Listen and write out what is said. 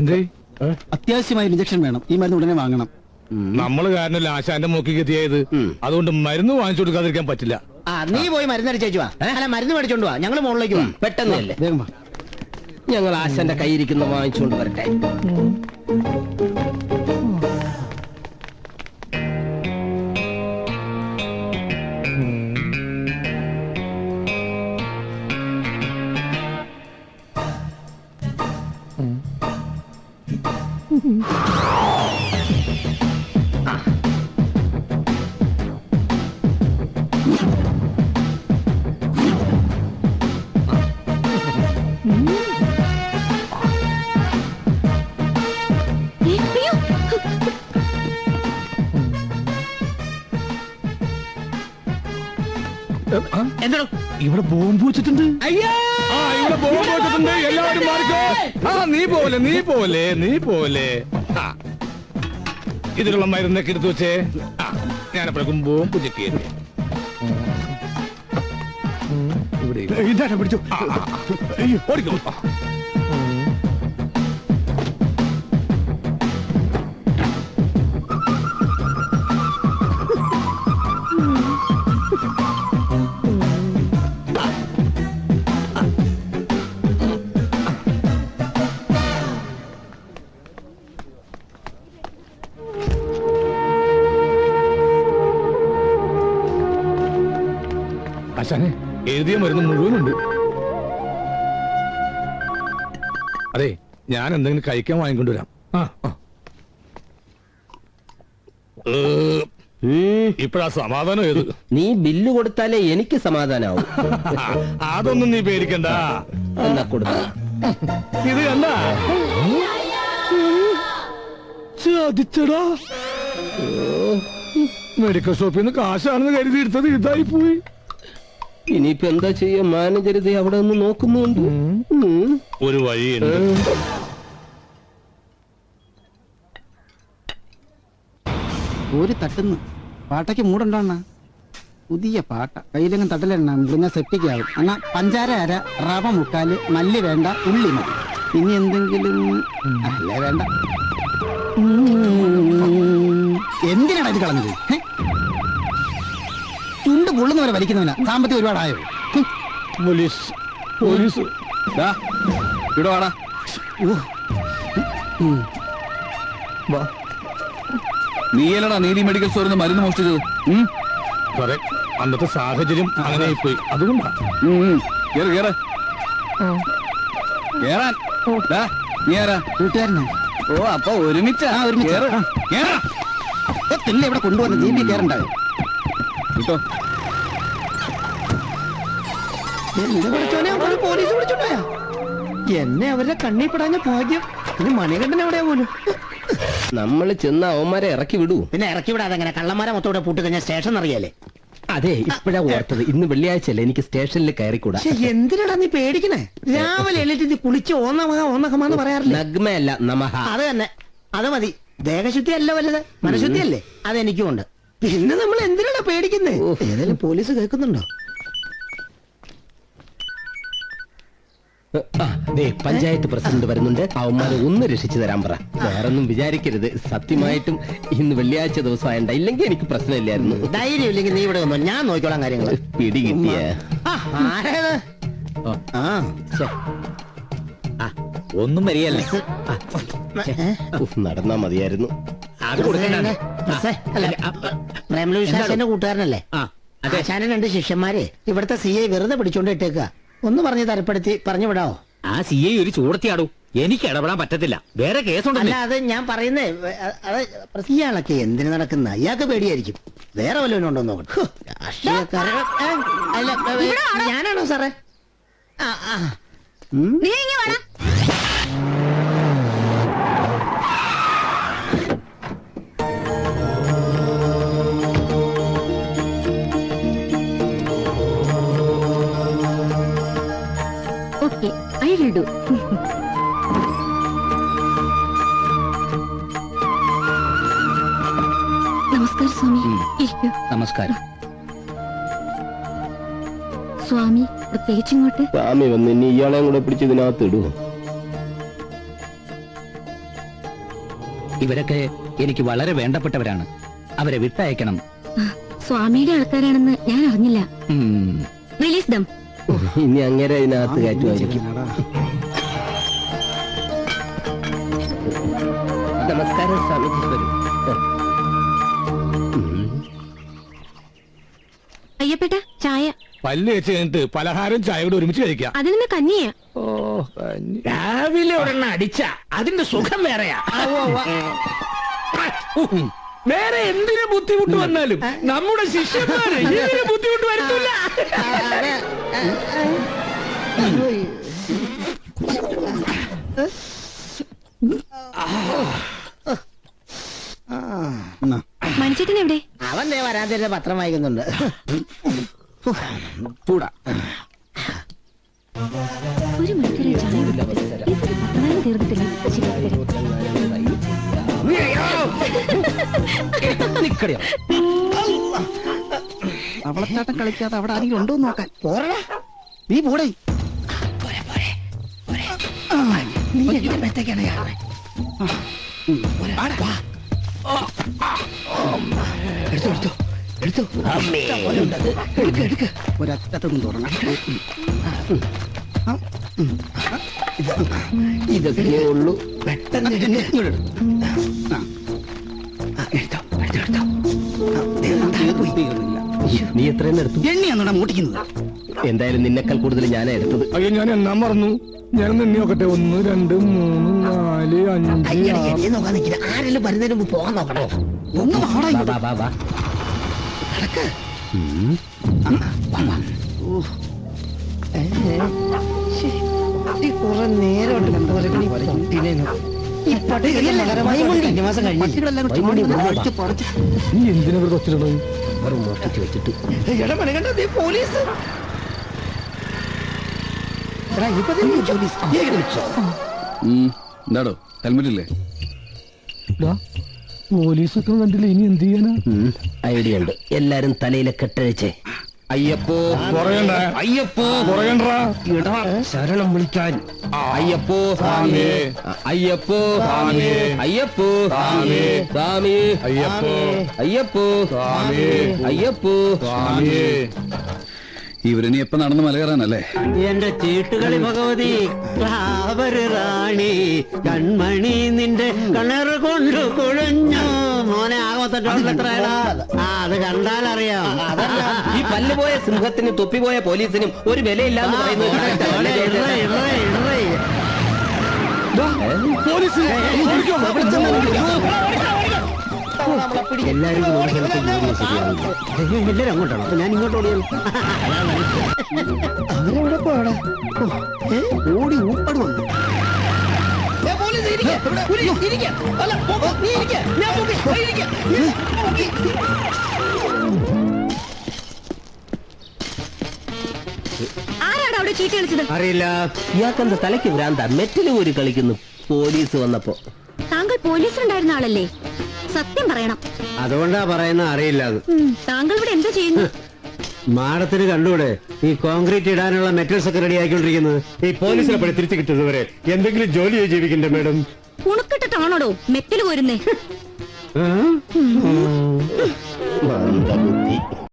എന്തേ? അത്യാവശ്യമായ ഇഞ്ചക്ഷൻ വേണം. ഈ മരുന്ന് ഉടനെ വാങ്ങണം. നമ്മള് കാരണമല്ല ആശാന്റെ മൂക്കിക്ക് എത്തിയത്. അതുകൊണ്ട് മരുന്ന് വാങ്ങിച്ചു കൊടുക്കാതിരിക്കാൻ പറ്റില്ല. നീ പോയി മരുന്ന് അടിച്ചേച്ചു വാ. അല്ല, മരുന്ന് മേടിച്ചോണ്ട് വാ. ഞങ്ങള് മുകളിലേക്ക് വാ. പെട്ടെന്നല്ലേ വേഗം വാ. ഞങ്ങൾ ആശാന്റെ കയ്യിരിക്കുന്ന വാങ്ങിച്ചുകൊണ്ട് വരട്ടെ. എന്തോ ഇവിടെ ബോംബ് വെച്ചിട്ടുണ്ട്. ഇവിടെ ബോംബ് വെച്ചിട്ടുണ്ട്. എല്ലാവരും മാറിക്കോ. നീ പോലെ ഇതിലുള്ള മരുന്നൊക്കെ എടുത്തു വെച്ചേ. ഞാനപ്പോഴേക്കും ബോംബ് ചെക്ക് ചെയ്തേ. ഇവിടെ പിടിച്ചു. ഓടിക്കോ. ആശാനെ, എഴുതിയ മരുന്ന് മുഴുവനുണ്ട്. അതെ, ഞാൻ എന്തെങ്കിലും കഴിക്കാൻ വാങ്ങിക്കൊണ്ടുവരാം. ഇപ്പഴാ സമാധാനം ഏത്? നീ ബില്ല് കൊടുത്താലേ എനിക്ക് സമാധാനാവും. അതൊന്നും നീ പേടിക്കണ്ട. എന്നാ കൊടുത്ത ഇത് കണ്ടാ ചതിച്ചടാ. മെഡിക്കൽ ഷോപ്പിൽ നിന്ന് കാശാണെന്ന് കരുതി എടുത്തത് ഇതായി പോയി. ഇനിയിപ്പോ എന്താ ചെയ്യാ? മാനേജർ ഇത് അവിടെ നിന്ന് നോക്കുന്നുണ്ട്. ഒരു വഴിയുണ്ട്. ഒരു തട്ടുന്നു. പാട്ടയ്ക്ക് മൂടുണ്ടോണ്ണ? പുതിയ പാട്ട കയ്യിലെങ്കിലും തട്ടലെണ്ണ മുറിഞ്ഞ സെപ്റ്റിക് ആവും. എന്നാ പഞ്ചാര അര, റവ മുക്കാല്, മല്ലി വേണ്ട, ഉള്ളി മതി. ഇനി എന്തെങ്കിലും അല്ലേ വേണ്ട. എന്തിനാണ് ഇത് കളഞ്ഞത്? ചുണ്ട് പൊള്ളുന്നവരെ വലിക്കുന്നവനാ. സാമ്പത്തികം ഒരുപാടായോ? പോലീസ് പോലീസ് ഇവിടെ വാടാ. നീയല്ലടാ നീതി മെഡിക്കൽ സ്റ്റോറിൽ നിന്ന് മരുന്ന് മോഷ്ടിച്ചത്? സാറേ, അന്നത്തെ സാഹചര്യം അങ്ങനെ പോയി. അതുകൊണ്ടാ. കേറാൻ നീ ആരാ? കൂട്ടുകാരനാ. ഓ, അപ്പൊ ഒരുമിച്ചാ? ഇവിടെ കൊണ്ടുവന്ന് ജീപ്പി കയറണ്ടായോ? കിട്ടോ? പോലീസ് വിളിച്ചോണ്ടാ. എന്നെ അവരുടെ കണ്ണിപ്പെടാഞ്ഞ ഭാഗ്യം. ഇനി മണികണ്ഠൻ എവിടെയാ പോലും. നമ്മള് ചെന്ന അവന്മാരെ ഇറക്കി വിടൂ. പിന്നെ ഇറക്കി വിടാതെ എങ്ങനെ? കള്ളന്മാരെ മൊത്തം പൂട്ടി കഴിഞ്ഞാൽ സ്റ്റേഷൻ അറിയാലേ. അതെ, ഇപ്പഴാ ഓർത്തത്. ഇന്ന് വെള്ളിയാഴ്ചയല്ലേ, എനിക്ക് സ്റ്റേഷനിൽ കയറിക്കൂടാ. എന്തിനാടാ നീ പേടിക്കണേ? രാവിലെ എഴുന്നേറ്റ് നീ കുളിച്ച് ഓന്നമഹാന്ന് പറയാറില്ല? നഗ്മയല്ല, നമഹ. അത് തന്നെ, അത് മതി. ദേഹശുദ്ധി അല്ല വല്ലത്, മനഃശുദ്ധി അല്ലേ? അതെനിക്കുമുണ്ട്. പിന്നെ നമ്മൾ എന്തിനാണ് പേടിക്കുന്നേ? ഏതായാലും പോലീസ് കേൾക്കുന്നുണ്ടോ? പഞ്ചായത്ത് പ്രസിഡന്റ് വരുന്നുണ്ട്. അവന്മാരെ ഒന്ന് രക്ഷിച്ചു തരാൻ പറ. വേറൊന്നും വിചാരിക്കരുത്. സത്യമായിട്ടും ഇന്ന് വെള്ളിയാഴ്ച ദിവസമായണ്ട. ഇല്ലെങ്കിൽ എനിക്ക് പ്രശ്നമില്ലായിരുന്നു. ധൈര്യം ഇല്ലെങ്കിൽ നീ ഇവിടെ വന്നോ, ഞാൻ നോക്കിക്കോളാം കാര്യങ്ങൾ. പിടി കിട്ടിയ ഒന്നും വരികയല്ലേ? നടന്നാ മതിയായിരുന്നു. പ്രേമലവിശ്വാസന്റെ കൂട്ടുകാരനല്ലേ? ആശാന്റെ 2 ശിഷ്യന്മാരെ ഇവിടുത്തെ CI വെറുതെ പിടിച്ചോണ്ട് ഇട്ടേക്ക. ഒന്ന് പറഞ്ഞ് തരപ്പെടുത്തി പറഞ്ഞു വിടാവോ? ആ CI ഒരു ചൂടത്തിയാടൂ. എനിക്ക് ഇടപെടാൻ പറ്റത്തില്ല. വേറെ കേസുണ്ടല്ലോ. അല്ല, അത് ഞാൻ പറയുന്നേ. ഇയാളൊക്കെ എന്തിനു നടക്കുന്ന? ഇയാൾക്ക് പേടിയായിരിക്കും. വേറെ വല്ലവനും ഉണ്ടോ നോക്കട്ടെ. ഞാനാണോ സാറേ? Okay, I will do. നമസ്കാരം സ്വാമി. ഇരിക്കൂ. നമസ്കാരം. സ്വാമി പ്രത്യേകിച്ച് ഇങ്ങോട്ട്? സ്വാമി വന്ന് ഇനി ഇയാളെയും കൂടെ പിടിച്ച് ഇതിനകത്ത് ഇടുവോ? ഇവരൊക്കെ എനിക്ക് വളരെ വേണ്ടപ്പെട്ടവരാണ്. അവരെ വിട്ടയക്കണം. സ്വാമിയുടെ ആൾക്കാരാണെന്ന് ഞാൻ അറിഞ്ഞില്ല. റിലീസ് ദം. ഇനി അങ്ങനെ ഇതിനകത്ത് കയറ്റുമായിരിക്കും. നമസ്കാരം സ്വാമിജി. വരൂ. അയ്യപ്പേട്ട ചായ. പല്ല് വെച്ച് കഴിഞ്ഞിട്ട് പലഹാരം ചായ കൂടെ ഒരുമിച്ച് കഴിക്കാം. അതിന് കഞ്ഞിയാ. രാവിലെ ഒരെണ്ണം അടിച്ച അതിന്റെ സുഖം വേറെയാ. വേറെ എന്തിനു ബുദ്ധിമുട്ട് വന്നാലും നമ്മുടെ ശിഷ്യന്മാര് ഇതിന് ബുദ്ധിമുട്ട് വരുത്തില്ല. മനുഷ്യൻ എവിടെ? അവൻ ദേ വരാൻ തരുന്ന പത്രം വായിക്കുന്നുണ്ട്. ഒരു മണിക്കൂർ ചായ കുടിച്ചിട്ട് ഇത്തിരി പത്തനാലും തീർന്നിട്ടില്ല. ഇത് ശരിയാക്കി തരാം. അവളച്ചാട്ടം കളിക്കാതെ അവിടെ ആരെങ്കിലും ഉണ്ടോ എന്ന് നോക്കാൻ. പോരടാ, നീ പോടേ. നീ എന്റെ മെത്തേക്കാണ് കാണുന്നത്. എടുത്തോ എടുത്തോ എടുക്ക് എടുക്ക്. ഒരറ്റത്തൊന്നും തുടങ്ങാം. ഇതൊക്കെ ഉള്ളൂ. പെട്ടെന്ന് എടുക്ക്. എടുത്തോ എടുത്തോ എടുത്തോ. നീ എത്രയെന്ന് എടുത്തു? എണ്ണിയാണോടാ മൂട്ടിക്കുന്നത്? എന്തായാലും നിന്നെക്കാൾ കൂടുതൽ ഞാനാ എടുത്തത്. അയ്യോ, ഞാൻ എണ്ണാൻ മറന്നു. ഞാൻ നിന്നെ നോക്കട്ടെ. 1 2 3 4 5 6. നോക്കാൻ നിൽക്കില്ല. ആരെങ്കിലും വരുന്നതിന് മുമ്പ് പോകാൻ നോക്കണോ? ഒന്ന് വാടാ വാ, വാ, വാ, വാ. നടക്ക്. കുറെ നേരം പട്ടികളെല്ലാം കൂടി അടിച്ച് പറിച്ച് നീ എന്തിനാ ഇവിടെ ഒച്ചിടണത്? വെറും മോഷ്ടിച്ച് വെച്ചിട്ട് പോലീസ് എന്താടോ ഹെൽമെറ്റ് ഇല്ലേ? പോലീസൊക്കെ കണ്ടില്ല. ഇനി എന്ത് ചെയ്യാനാ? ഐഡിയ ഉണ്ട്. എല്ലാരും തലയിലെ കെട്ടഴിച്ചേ. അയ്യപ്പോ പറയണ്ട. അയ്യപ്പോ പറയണ്ട. ശരണം വിളിക്കാൻ. അയ്യപ്പോ സ്വാമി. അയ്യപ്പോ സ്വാമി. അയ്യപ്പോ സ്വാമി. സ്വാമി അയ്യപ്പോ അയ്യപ്പോ സ്വാമി. അയ്യപ്പോ സ്വാമി. ഇവരിനി എപ്പോ നടന്ന് മല കയറാനല്ലേ? എന്റെ ചീട്ടുകളി ഭഗവതി കാവര് റാണി കൺമണി നിന്റെ കണർ കൊണ്ട് കുഴഞ്ഞു. മോനെ ആകമത്തെത്രയാടാ? അത് കണ്ടാലറിയാം. ഈ പല്ല് പോയ സിംഹത്തിനും തൊപ്പി പോയ പോലീസിനും ഒരു വിലയില്ലാന്ന് പറയുന്നത്. എല്ലാരും എല്ലാരും അങ്ങോട്ടാണോ? അപ്പൊ ഞാൻ ഇങ്ങോട്ട് ഓടിയാൽ അവരെവിടെ പോയടാ? ഓടി ഊപ്പട് വന്നു. ആരാണ് അവിടെ ചീട്ട് കളിച്ചത്? അറിയില്ല. ഇയാൾക്കെന്താ തലയ്ക്ക് ഭ്രാന്ത? മെറ്റല് പോരി കളിക്കുന്നു പോലീസ് വന്നപ്പോ. താങ്കൾ പോലീസിലുണ്ടായിരുന്ന ആളല്ലേ? സത്യം പറയണം. അതുകൊണ്ടാ പറയുന്ന അറിയില്ല. അത് താങ്കൾ ഇവിടെ എന്താ ചെയ്യുന്നു? മാഡത്തിന് കണ്ടൂടെ ഈ കോൺക്രീറ്റ് ഇടാനുള്ള മെറ്റൽസ് ഒക്കെ റെഡി ആയിക്കൊണ്ടിരിക്കുന്നത്? ഈ പോലീസിനെ പണി തിരിച്ചു കിട്ടുന്നവരെ എന്തെങ്കിലും ജോലി ജീവിക്കണ്ടേ മാഡം? ഉണക്കിട്ടിട്ടാണോടോ മെറ്റൽ കോരുന്നേ? മന്ദബുദ്ധി.